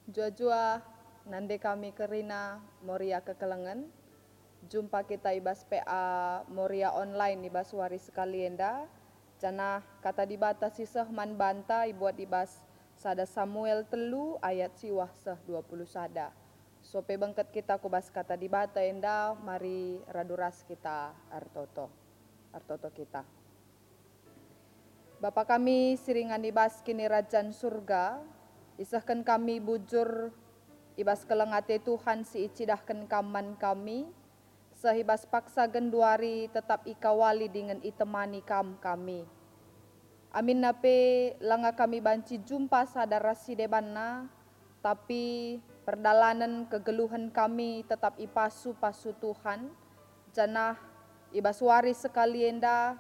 Jua-jua nande kami kerina Moria kekelengan. Jumpa kita ibas PA Moria online ibas waris sekalienda. Jana kata dibata sisah man banta ibuat ibas sada Samuel telu ayat siwah seh 20 sada. Sope bengket kita kubas kata dibata enda mari raduras kita artoto kita. Bapa kami siringan ibas kini rajan surga, isahkan kami bujur ibas kelengate Tuhan si icidahkan kaman kami, sehibas paksa genduari tetap ikawali dengan itemani kami. Amin nape langa kami banci jumpa sadara si debanna, tapi perdalanan kegeluhan kami tetap ipasu-pasu Tuhan, janah ibas waris sekalienda,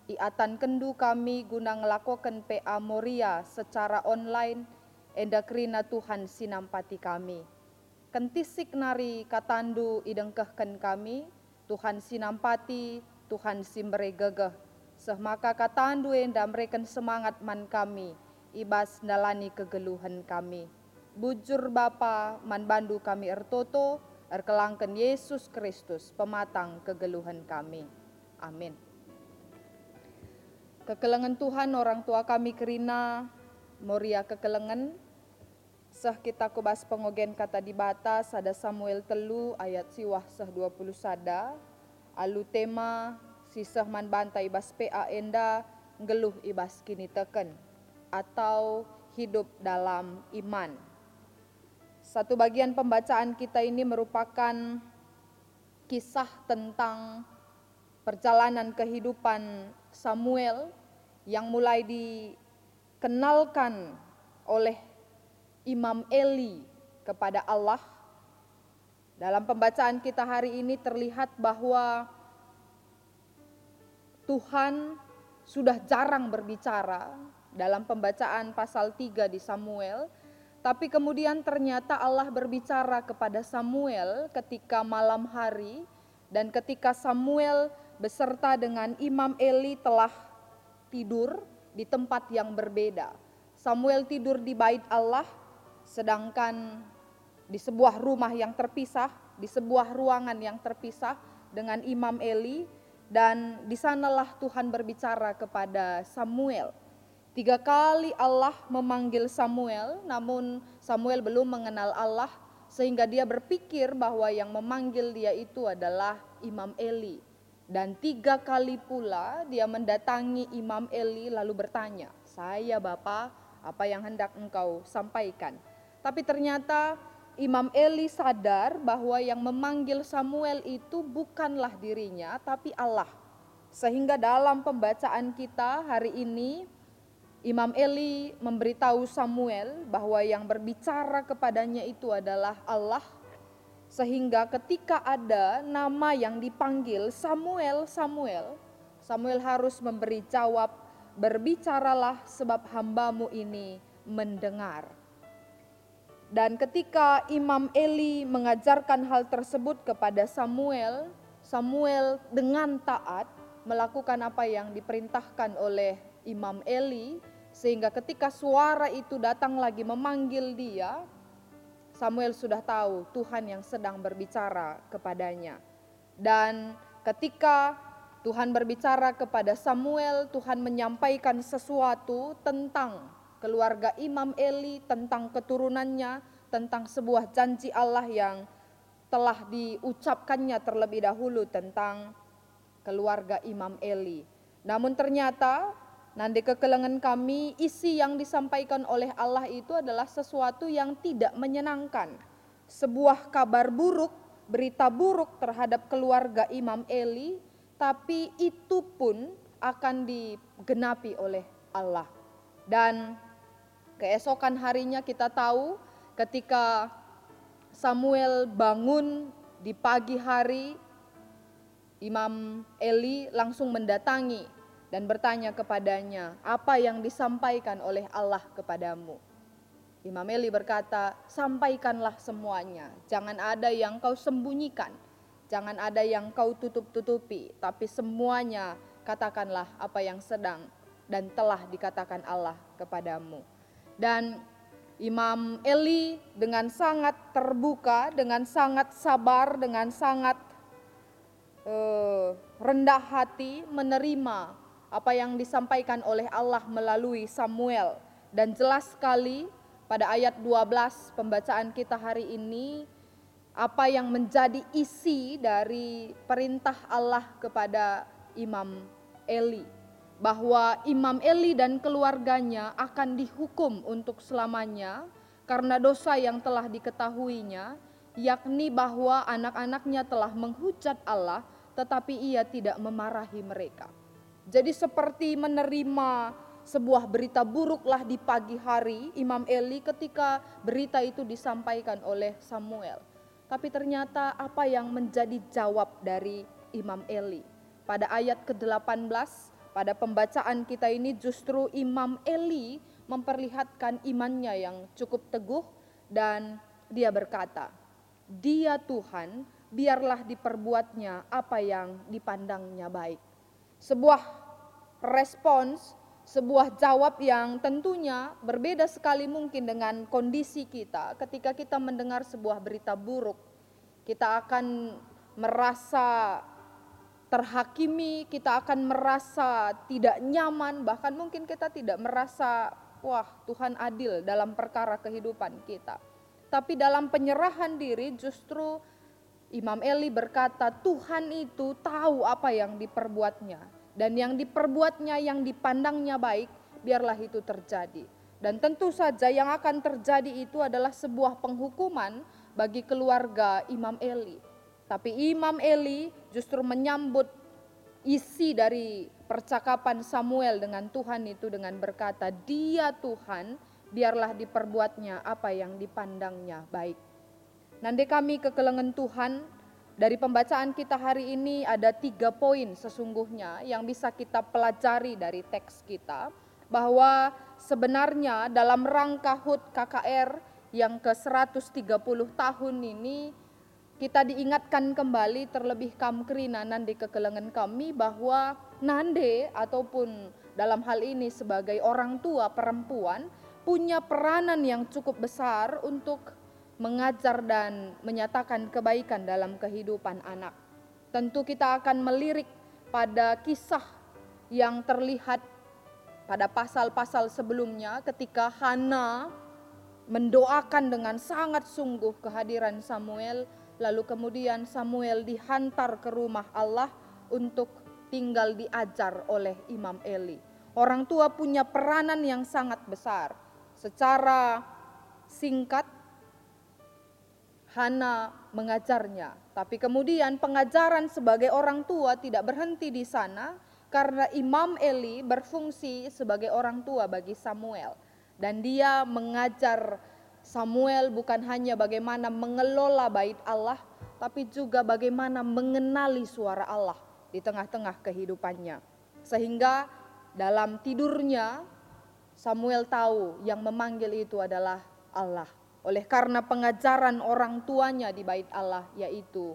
iatan kendu kami guna ngelakokan PA Moria secara online, enda kerina Tuhan sinampati kami. Kentisik nari katandu idengkehkan kami, Tuhan sinampati, Tuhan simbere gegeh. Semaka katandu enda mereken semangat man kami, ibas nalani kegeluhan kami. Bujur Bapa man bandu kami ertoto, erkelangken Yesus Kristus, pematang kegeluhan kami. Amin. Kekelengan Tuhan orang tua kami kerina Moria kekelengan, seh kita kubas pengogen kata dibata sada Samuel telu ayat siwah seh 20 sada, alu tema siseh man banta ibas PA enda ngeluh ibas kini teken, atau hidup dalam iman. Satu bagian pembacaan kita ini merupakan kisah tentang perjalanan kehidupan Samuel yang mulai dikenalkan oleh Imam Eli kepada Allah. Dalam pembacaan kita hari ini terlihat bahwa Tuhan sudah jarang berbicara dalam pembacaan pasal 3 di Samuel, tapi kemudian ternyata Allah berbicara kepada Samuel ketika malam hari, dan ketika Samuel beserta dengan Imam Eli telah tidur di tempat yang berbeda. Samuel tidur di bait Allah, sedangkan di sebuah rumah yang terpisah, di sebuah ruangan yang terpisah dengan Imam Eli, dan di sanalah Tuhan berbicara kepada Samuel. 3 kali Allah memanggil Samuel, namun Samuel belum mengenal Allah, sehingga dia berpikir bahwa yang memanggil dia itu adalah Imam Eli. Dan 3 kali pula dia mendatangi Imam Eli lalu bertanya, "Saya Bapa, apa yang hendak engkau sampaikan?" Tapi ternyata Imam Eli sadar bahwa yang memanggil Samuel itu bukanlah dirinya, tapi Allah. Sehingga dalam pembacaan kita hari ini, Imam Eli memberitahu Samuel bahwa yang berbicara kepadanya itu adalah Allah, sehingga ketika ada nama yang dipanggil Samuel, Samuel, Samuel harus memberi jawab, "Berbicaralah sebab hambamu ini mendengar." Dan ketika Imam Eli mengajarkan hal tersebut kepada Samuel, Samuel dengan taat melakukan apa yang diperintahkan oleh Imam Eli, sehingga ketika suara itu datang lagi memanggil dia, Samuel sudah tahu Tuhan yang sedang berbicara kepadanya. Dan ketika Tuhan berbicara kepada Samuel, Tuhan menyampaikan sesuatu tentang keluarga Imam Eli, tentang keturunannya, tentang sebuah janji Allah yang telah diucapkannya terlebih dahulu tentang keluarga Imam Eli. Namun ternyata nande kekelengan kami, isi yang disampaikan oleh Allah itu adalah sesuatu yang tidak menyenangkan. Sebuah kabar buruk, berita buruk terhadap keluarga Imam Eli, tapi itu pun akan digenapi oleh Allah. Dan keesokan harinya kita tahu ketika Samuel bangun di pagi hari, Imam Eli langsung mendatangi dan bertanya kepadanya, "Apa yang disampaikan oleh Allah kepadamu?" Imam Eli berkata, "Sampaikanlah semuanya, jangan ada yang kau sembunyikan, jangan ada yang kau tutup-tutupi, tapi semuanya katakanlah apa yang sedang dan telah dikatakan Allah kepadamu." Dan Imam Eli dengan sangat terbuka, dengan sangat sabar, dengan sangat rendah hati menerima apa yang disampaikan oleh Allah melalui Samuel. Dan jelas sekali pada ayat 12 pembacaan kita hari ini, apa yang menjadi isi dari perintah Allah kepada Imam Eli. Bahwa Imam Eli dan keluarganya akan dihukum untuk selamanya karena dosa yang telah diketahuinya, yakni bahwa anak-anaknya telah menghujat Allah tetapi ia tidak memarahi mereka. Jadi seperti menerima sebuah berita buruklah di pagi hari Imam Eli ketika berita itu disampaikan oleh Samuel. Tapi ternyata apa yang menjadi jawab dari Imam Eli? Pada ayat ke-18, pada pembacaan kita ini justru Imam Eli memperlihatkan imannya yang cukup teguh dan dia berkata, "Dia Tuhan, biarlah diperbuatnya apa yang dipandangnya baik." Sebuah respons, sebuah jawab yang tentunya berbeda sekali mungkin dengan kondisi kita ketika kita mendengar sebuah berita buruk. Kita akan merasa terhakimi, kita akan merasa tidak nyaman, bahkan mungkin kita tidak merasa, wah Tuhan adil dalam perkara kehidupan kita. Tapi dalam penyerahan diri justru Imam Eli berkata, Tuhan itu tahu apa yang diperbuatnya. Dan yang diperbuatnya, yang dipandangnya baik, biarlah itu terjadi. Dan tentu saja yang akan terjadi itu adalah sebuah penghukuman bagi keluarga Imam Eli. Tapi Imam Eli justru menyambut isi dari percakapan Samuel dengan Tuhan itu dengan berkata, "Dia Tuhan, biarlah diperbuatnya apa yang dipandangnya baik." Nanti kami kekelengan Tuhan, dari pembacaan kita hari ini ada 3 poin sesungguhnya yang bisa kita pelajari dari teks kita. Bahwa sebenarnya dalam rangka HUT KKR yang ke-130 tahun ini, kita diingatkan kembali terlebih kamkrina nande kekelengan kami bahwa nande ataupun dalam hal ini sebagai orang tua perempuan punya peranan yang cukup besar untuk mengajar dan menyatakan kebaikan dalam kehidupan anak. Tentu kita akan melirik pada kisah yang terlihat pada pasal-pasal sebelumnya ketika Hana mendoakan dengan sangat sungguh kehadiran Samuel, lalu kemudian Samuel dihantar ke rumah Allah untuk tinggal diajar oleh Imam Eli. Orang tua punya peranan yang sangat besar. Secara singkat Hana mengajarnya, tapi kemudian pengajaran sebagai orang tua tidak berhenti di sana karena Imam Eli berfungsi sebagai orang tua bagi Samuel. Dan dia mengajar Samuel bukan hanya bagaimana mengelola bait Allah, tapi juga bagaimana mengenali suara Allah di tengah-tengah kehidupannya. Sehingga dalam tidurnya Samuel tahu yang memanggil itu adalah Allah. Oleh karena pengajaran orang tuanya di bait Allah, yaitu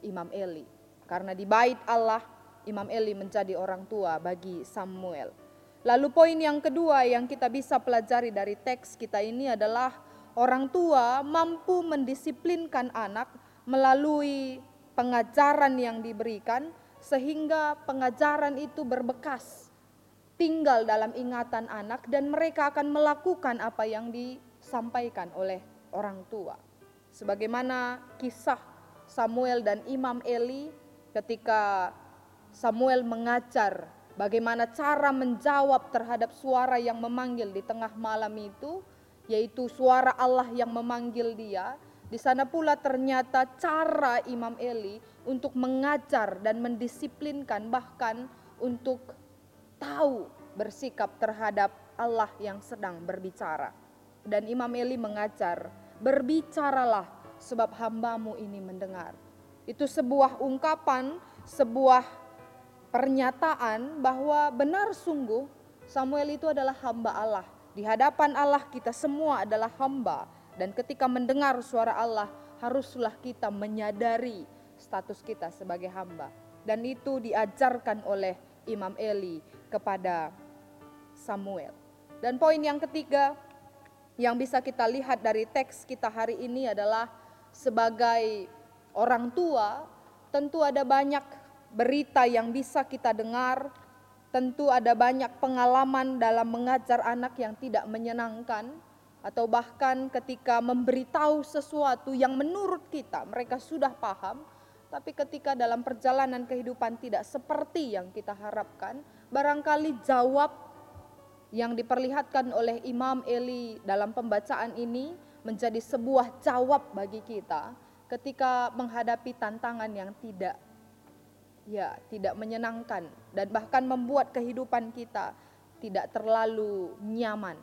Imam Eli. Karena di bait Allah, Imam Eli menjadi orang tua bagi Samuel. Lalu poin yang kedua yang kita bisa pelajari dari teks kita ini adalah orang tua mampu mendisiplinkan anak melalui pengajaran yang diberikan sehingga pengajaran itu berbekas, tinggal dalam ingatan anak dan mereka akan melakukan apa yang disampaikan oleh orang tua. Sebagaimana kisah Samuel dan Imam Eli ketika Samuel mengajar bagaimana cara menjawab terhadap suara yang memanggil di tengah malam itu, yaitu suara Allah yang memanggil dia. Di sana pula ternyata cara Imam Eli untuk mengajar dan mendisiplinkan, bahkan untuk tahu bersikap terhadap Allah yang sedang berbicara. Dan Imam Eli mengajar, berbicaralah sebab hambamu ini mendengar. Itu sebuah ungkapan, sebuah pernyataan bahwa benar sungguh Samuel itu adalah hamba Allah. Di hadapan Allah kita semua adalah hamba. Dan ketika mendengar suara Allah, haruslah kita menyadari status kita sebagai hamba. Dan itu diajarkan oleh Imam Eli kepada Samuel. Dan poin yang ketiga, yang bisa kita lihat dari teks kita hari ini adalah sebagai orang tua, tentu ada banyak berita yang bisa kita dengar, tentu ada banyak pengalaman dalam mengajar anak yang tidak menyenangkan, atau bahkan ketika memberitahu sesuatu yang menurut kita mereka sudah paham, tapi ketika dalam perjalanan kehidupan tidak seperti yang kita harapkan, barangkali jawab yang diperlihatkan oleh Imam Eli dalam pembacaan ini menjadi sebuah jawab bagi kita ketika menghadapi tantangan yang tidak menyenangkan dan bahkan membuat kehidupan kita tidak terlalu nyaman.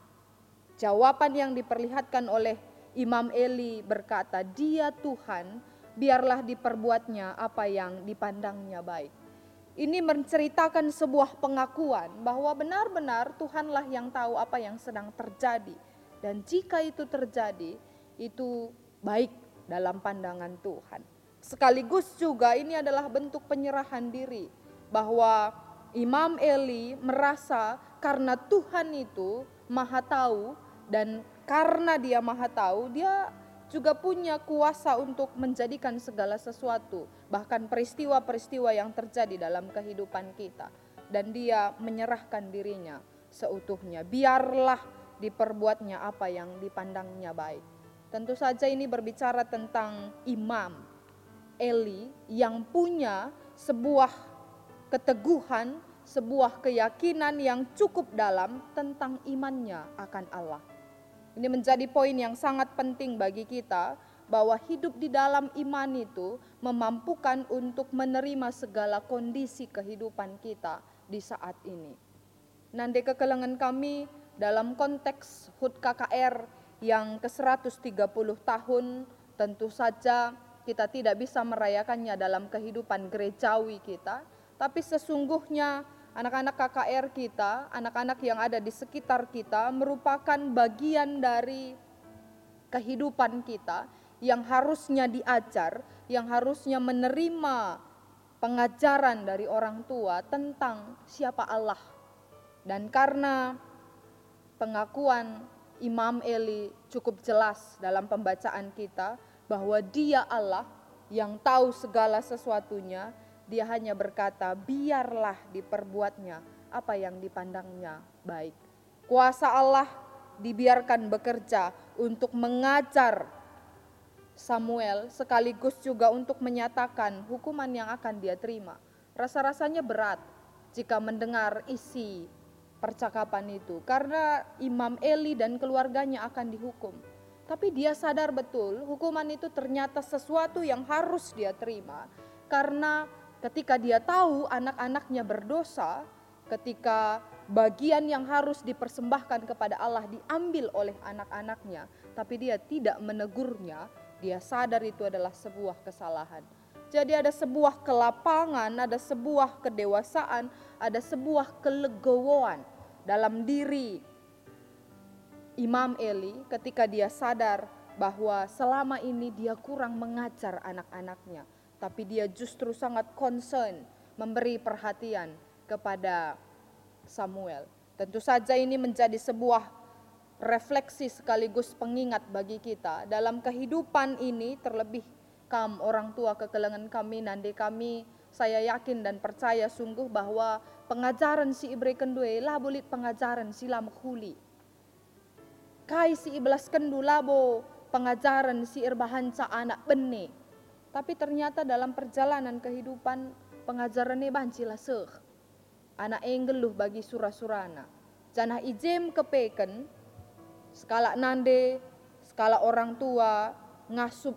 Jawaban yang diperlihatkan oleh Imam Eli berkata, "Dia Tuhan, biarlah diperbuatnya apa yang dipandangnya baik." Ini menceritakan sebuah pengakuan bahwa benar-benar Tuhanlah yang tahu apa yang sedang terjadi. Dan jika itu terjadi, itu baik dalam pandangan Tuhan. Sekaligus juga ini adalah bentuk penyerahan diri, bahwa Imam Eli merasa karena Tuhan itu maha tahu, dan karena dia maha tahu, dia juga punya kuasa untuk menjadikan segala sesuatu, bahkan peristiwa-peristiwa yang terjadi dalam kehidupan kita. Dan dia menyerahkan dirinya seutuhnya, biarlah diperbuatnya apa yang dipandangnya baik. Tentu saja ini berbicara tentang Imam Eli yang punya sebuah keteguhan, sebuah keyakinan yang cukup dalam tentang imannya akan Allah. Ini menjadi poin yang sangat penting bagi kita, bahwa hidup di dalam iman itu memampukan untuk menerima segala kondisi kehidupan kita di saat ini. Nanti kekelengan kami dalam konteks HUT KKR yang ke-130 tahun, tentu saja kita tidak bisa merayakannya dalam kehidupan gerejawi kita, tapi sesungguhnya anak-anak KKR kita, anak-anak yang ada di sekitar kita merupakan bagian dari kehidupan kita yang harusnya diajar, yang harusnya menerima pengajaran dari orang tua tentang siapa Allah. Dan karena pengakuan Imam Eli cukup jelas dalam pembacaan kita bahwa Dia Allah yang tahu segala sesuatunya, dia hanya berkata, biarlah diperbuatnya apa yang dipandangnya baik. Kuasa Allah dibiarkan bekerja untuk mengajar Samuel, sekaligus juga untuk menyatakan hukuman yang akan dia terima. Rasa-rasanya berat jika mendengar isi percakapan itu, karena Imam Eli dan keluarganya akan dihukum. Tapi dia sadar betul hukuman itu ternyata sesuatu yang harus dia terima, karena ketika dia tahu anak-anaknya berdosa, ketika bagian yang harus dipersembahkan kepada Allah diambil oleh anak-anaknya, tapi dia tidak menegurnya, dia sadar itu adalah sebuah kesalahan. Jadi ada sebuah kelapangan, ada sebuah kedewasaan, ada sebuah kelegowoan dalam diri Imam Eli ketika dia sadar bahwa selama ini dia kurang mengajar anak-anaknya, tapi dia justru sangat concern memberi perhatian kepada Samuel. Tentu saja ini menjadi sebuah refleksi sekaligus pengingat bagi kita dalam kehidupan ini, terlebih orang tua kekelengan kami, nande kami, saya yakin dan percaya sungguh bahwa pengajaran si ibre kendue lah bulit pengajaran sila mekhuli. Kai si iblas kendu labo pengajaran si irbahanca anak bene. Tapi ternyata dalam perjalanan kehidupan pengajarannya banci laseh. Anak enggeluh bagi surah-surana. Janah ijem kepeken skala nande, skala orang tua ngasup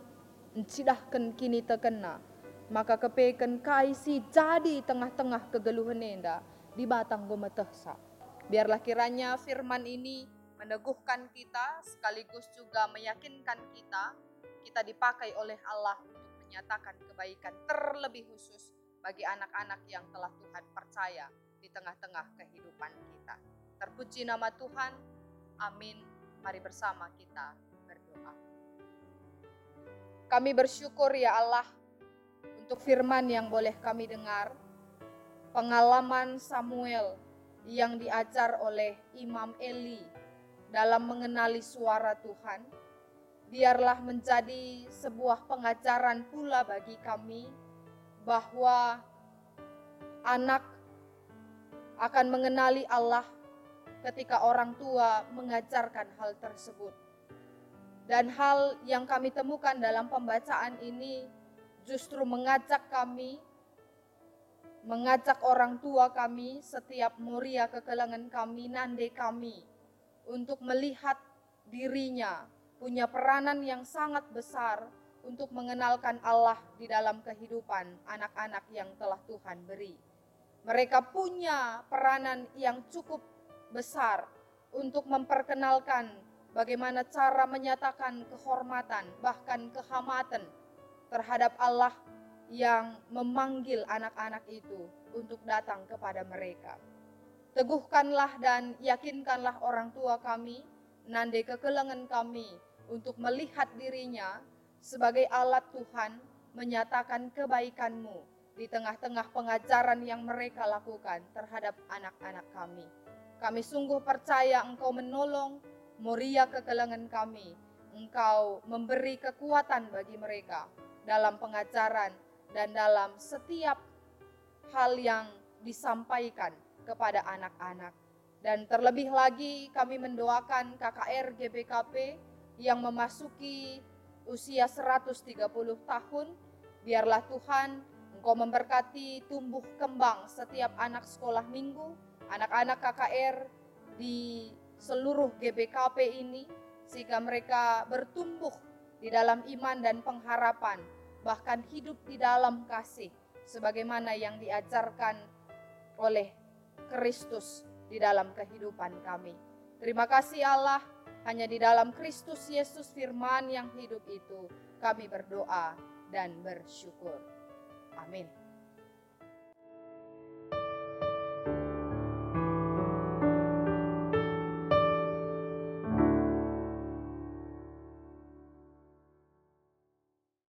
encidahkan kini terkena. Maka kepeken kai si jadi tengah-tengah kegeluhan enda di batang gometehsa. Biarlah kiranya firman ini meneguhkan kita, sekaligus juga meyakinkan kita dipakai oleh Allah untuk menyatakan kebaikan terlebih khusus bagi anak-anak yang telah Tuhan percaya di tengah-tengah kehidupan kita. Terpuji nama Tuhan, amin. Mari bersama kita berdoa. Kami bersyukur ya Allah untuk firman yang boleh kami dengar, pengalaman Samuel yang diajar oleh Imam Eli dalam mengenali suara Tuhan. Biarlah menjadi sebuah pengajaran pula bagi kami bahwa anak akan mengenali Allah ketika orang tua mengajarkan hal tersebut. Dan hal yang kami temukan dalam pembacaan ini justru mengajak orang tua kami, setiap Moria Kekelengan kami, Nande kami, untuk melihat dirinya punya peranan yang sangat besar untuk mengenalkan Allah di dalam kehidupan anak-anak yang telah Tuhan beri. Mereka punya peranan yang cukup besar untuk memperkenalkan bagaimana cara menyatakan kehormatan, bahkan kehamatan terhadap Allah yang memanggil anak-anak itu untuk datang kepada mereka. Teguhkanlah dan yakinkanlah orang tua kami, Nande Kekelengan kami, untuk melihat dirinya sebagai alat Tuhan menyatakan kebaikan-Mu di tengah-tengah pengajaran yang mereka lakukan terhadap anak-anak kami. Kami sungguh percaya Engkau menolong Moria Kekelengan kami. Engkau memberi kekuatan bagi mereka dalam pengajaran dan dalam setiap hal yang disampaikan kepada anak-anak. Dan terlebih lagi kami mendoakan KKR GBKP yang memasuki usia 130 tahun. Biarlah Tuhan Engkau memberkati tumbuh kembang setiap anak sekolah minggu, anak-anak KKR di seluruh GBKP ini, sehingga mereka bertumbuh di dalam iman dan pengharapan, bahkan hidup di dalam kasih, sebagaimana yang diajarkan oleh Kristus di dalam kehidupan kami. Terima kasih Allah, hanya di dalam Kristus Yesus firman yang hidup itu kami berdoa dan bersyukur. Amin.